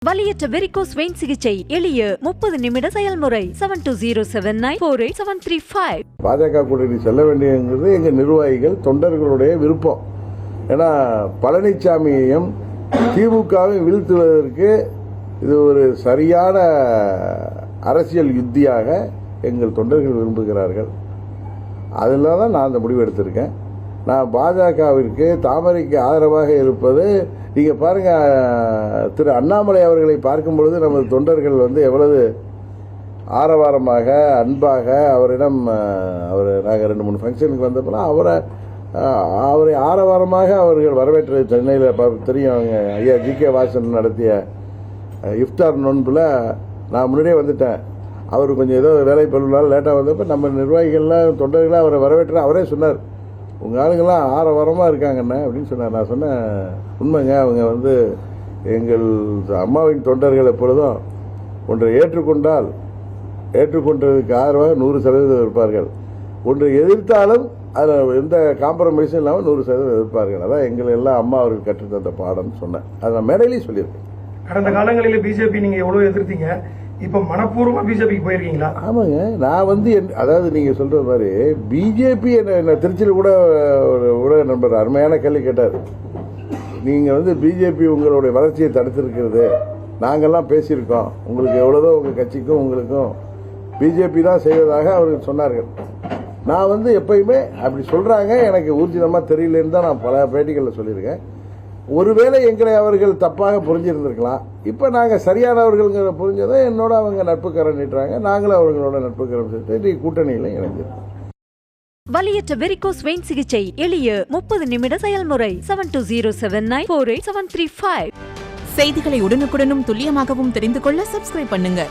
வலியற்ற varicose vein சிகிச்சை எளிய 30 நிமிட செயல்முறை 7207948735. பாஜக கூட்டணி செல்ல வேண்டியது எங்க நிர்வாகிகள் தொண்டர்களுடைய விருப்பம். ஏன்னா பழனிசாமியையும் திமுகவையும் வீழ்த்துவதற்கு இது ஒரு சரியான அரசியல் யுத்தியாக எங்கள் தொண்டர்கள் விரும்புகிறார்கள். அதில் தான் நான் அந்த முடிவு எடுத்திருக்கேன். நான் பாஜகவிற்கு தாமரைக்கு ஆதரவாக இருப்பது, நீங்கள் பாருங்கள், திரு அண்ணாமலை அவர்களை பார்க்கும் பொழுது நமது தொண்டர்கள் எவ்வளவு ஆரவாரமாக அன்பாக அவரிடம் நாங்கள் 2-3 ஃபங்க்ஷனுக்கு வந்தப்பெல்லாம் அவரை ஆரவாரமாக அவர்கள் வரவேற்றது. சென்னையில் தெரியும், அவங்க ஐயா ஜி.கே. வாசன் நடத்திய இஃப்தார் நோன்பில் நான் முன்னாடியே வந்துட்டேன். அவர் கொஞ்சம் ஏதோ வேலை பழுவினாலும் லேட்டாக வந்தப்போ நம்ம நிர்வாகிகள்லாம் தொண்டர்களாக அவரை வரவேற்று அவரே சொன்னார், உங்கள் ஆளுங்கள்லாம் ஆரவாரமாக இருக்காங்கண்ணே அப்படின்னு சொன்னார். நான் சொன்னேன், உண்மைங்க, அவங்க எங்கள் அம்மாவின் தொண்டர்கள் எப்பொழுதும் ஒன்றை ஏற்றுக்கொண்டதுக்கு ஆதரவாக 100% இருப்பார்கள். ஒன்றை எதிர்த்தாலும் அதில் எந்த காம்ப்ரமைஸும் இல்லாமல் 100% எதிர்ப்பார்கள். அதான் எங்களை எல்லாம் அம்மா அவர்கள் கற்றுத்தந்த பாடம்னு சொன்னேன். அதை நான் மேடையிலேயே சொல்லியிருக்கேன். கடந்த காலங்களில் பிஜேபி நீங்கள் எவ்வளோ எதிர்த்தீங்க, இப்போ மனப்பூர்வமாக பிஜேபிக்கு போயிருக்கீங்களா? ஆமாங்க, நான் அதாவது நீங்கள் சொல்கிற மாதிரி பிஜேபி என்ன திருச்சியில் கூட ஊடக நண்பர் அருமையான கேள்வி கேட்டார். நீங்கள் பிஜேபி உங்களுடைய வளர்ச்சியை தடுத்திருக்கிறது, நாங்கள்லாம் பேசியிருக்கோம், உங்களுக்கு எவ்வளோதோ உங்கள் கட்சிக்கும் உங்களுக்கும் பிஜேபி தான் செய்வதாக அவர்கள் சொன்னார்கள். நான் எப்பயுமே அப்படி சொல்கிறாங்க, எனக்கு ஊர்ஜிதமாக தெரியலன்னு தான் நான் பல பேட்டிகளில் சொல்லியிருக்கேன். ஒருவேளை எங்களை அவர்கள் தப்பாக புரிஞ்சிருந்திருக்கலாம். இப்போ நாங்கள் சரியானவர்கள்ங்கிற புரிஞ்சதை என்னோட அவங்க நட்புக்கரம் நீட்டுறாங்க, நாங்களும் அவர்களோட நட்புக்கரம் சேர்த்து கூட்டணியில் இணைஞ்சிருக்கோம். வலியற்ற வெரிகோஸ் வெயின் சிகிச்சை எளிய 30 நிமிட செயல்முறை 7207948735. செய்திகளை உடனுக்குடனும் துல்லியமாகவும் தெரிந்து கொள்ள சப்ஸ்கிரைப் பண்ணுங்க.